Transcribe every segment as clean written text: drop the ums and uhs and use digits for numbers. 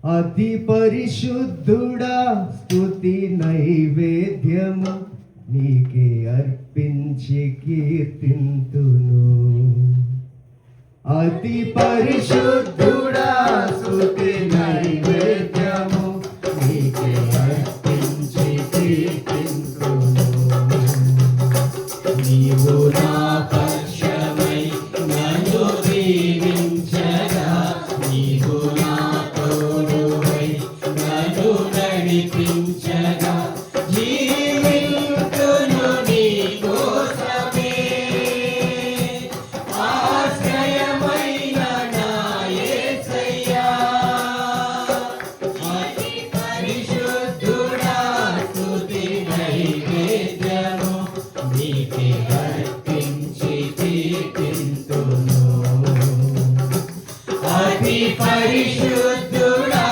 అతి పరిశుద్ధుడా స్తుతి నైవేద్యము నీకే అర్పించి కీర్తింతును. అతి పరిశుద్ధుడా స్తుతి నైవేద్యము నీకే అర్పించి కీర్తింతును. నీవు నా పక్షమై నన్ను దీవించగా, నీవు నా తోడువై నన్ను నడిపించగా, జీవింతును నీ కోసమే. ఆశ్రయమైన నా యేసయ్యా, అతి పరిశుద్ధుడా స్తుతి నైవేద్యము నీకే అర్పించి కీర్తింతును. అతి పరిశుద్ధుడా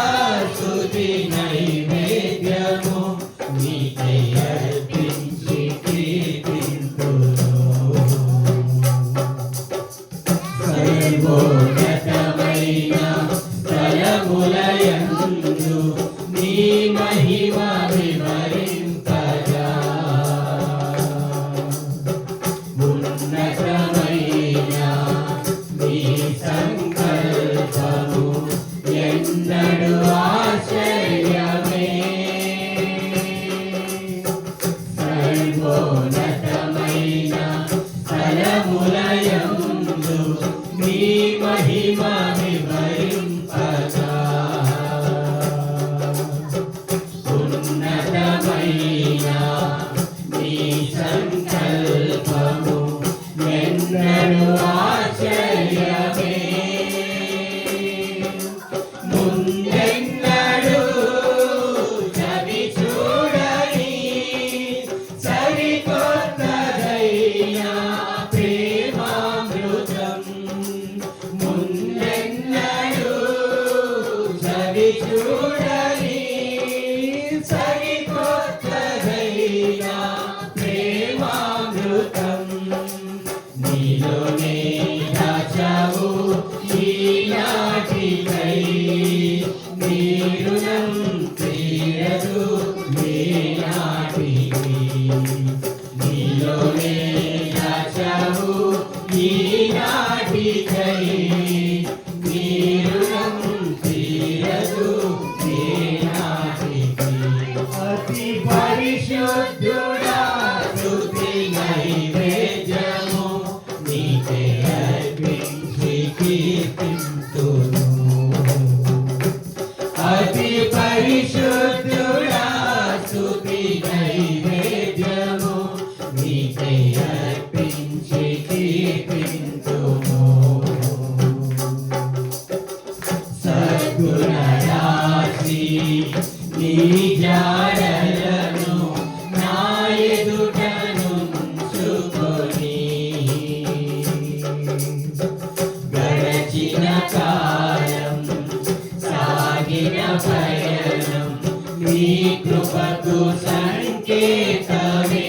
స్తుతి నైవేద్యము నీకే అర్పించి కీర్తింతును. సర్వోన్నతమైన స్థలములయందు నీ మహిమ వివరింపగా, ఉన్నతమైన నీ సంకల్పము ఎన్నడూ ఆశ్చర్యమే. సర్వోన్నతమైన స్థలములయందు నీ మహిమ వివరింపగా, ఉన్నతమైన నీ సంకల్పము ఎన్నడూ ఆశ్చర్యమే. ముందెన్నడూ చవి చూడని సరికొత్తదైన ప్రేమామృతం, ముందెన్నడూ చవి చూడని సరికొత్తదైన ప్రేమామృతం నీలోనే దాచావు ఈనాటికై. నీ రుణం తీరదు ఈనాటికి. నీలోనే దాచావు ఈనాటికై. నీ రుణం తీరదు ఈనాటికి. అతి పరిశుద్ధుడా స్తుతి నైవేద్యము నీకే అర్పించి కీర్తింతును. అతి పరిశుద్ధుడా స్తుతి నైవేద్యము నీకే అర్పించి కీర్తింతును. సద్గుణ రాశి నీ జాడలను నా ఎదుటనుంచుకొని, గడచిన కాలం సాగిన పయనం నీ కృపకు సంకేతమే.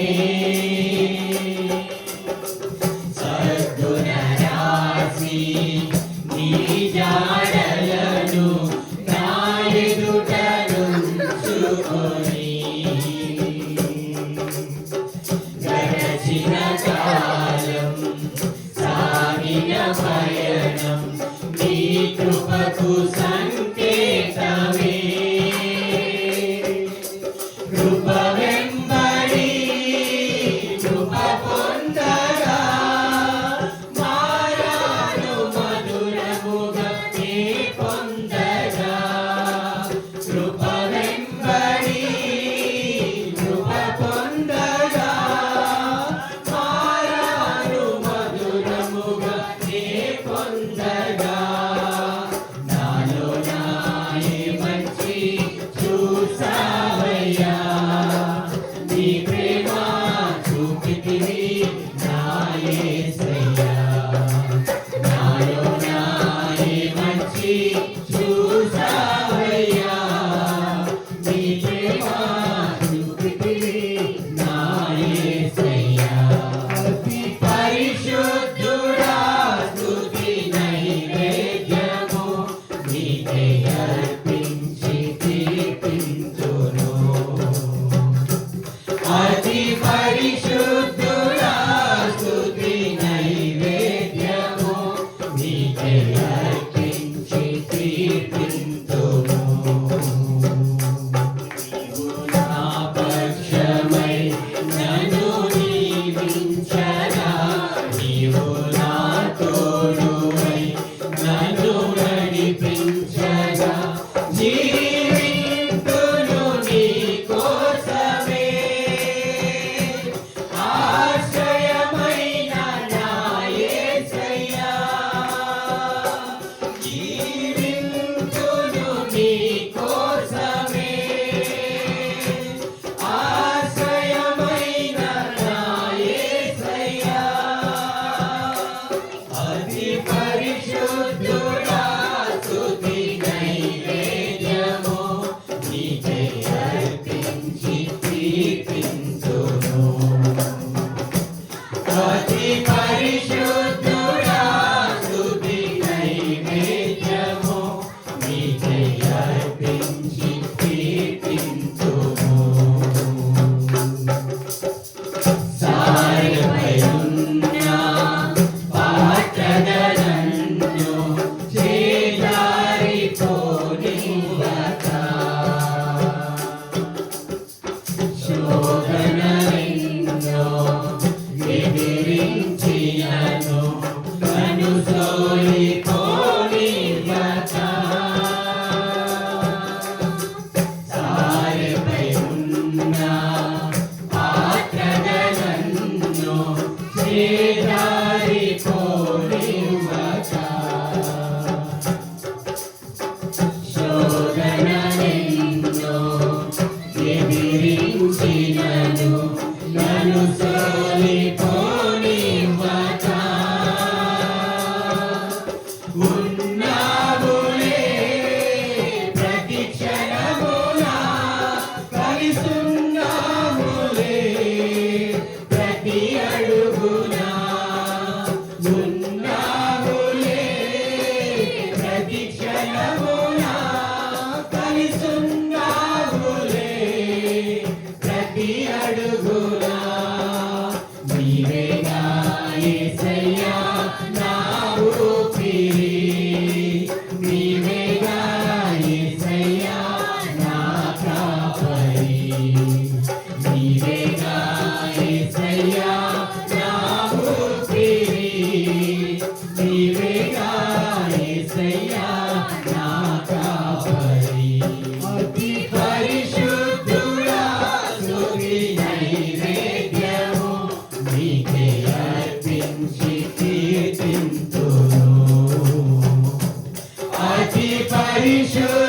సద్గుణ రాశి నీ జాడలను నా ఎదుటనుంచుకొని, గడచిన కాలం సాగిన పయనం నీ కృపకు సంకేతమే. కృప వెంబడి కృప పొందగా, మారాను మధురముగా నీ పొందగా. కృప వెంబడి కృప పొందగా, మారాను మధురముగా నీ పొందగా. నాలో నాయే మంచి చూసావయ్యా, నీ ప్రేమ చూపితివి నా యేసయ్యా. నాలో నాయే మంచి చూసావయ్యా, నీ ప్రేమ చూపితివి నా యేసయ్యా. అతి పరిశుద్ధుడా స్తుతి నైవేద్యము నీకే అర్పించి పయనమునా కలిసున్నావులే ప్రతి అడుగునా నీవేగా యేసయ్యా నా ఊపిరి నీవేగా యేసయ్యా నా కాపరి నీవేగా యేసయ్యా నా ఊపిరి నీవేగా యేసయ్యా నా కాపరి అతి పరిశుద్ధుడా స్తుతి నైవేద్యము నీకే అర్పించి కీర్తింతును అతి పరిశుద్ధుడా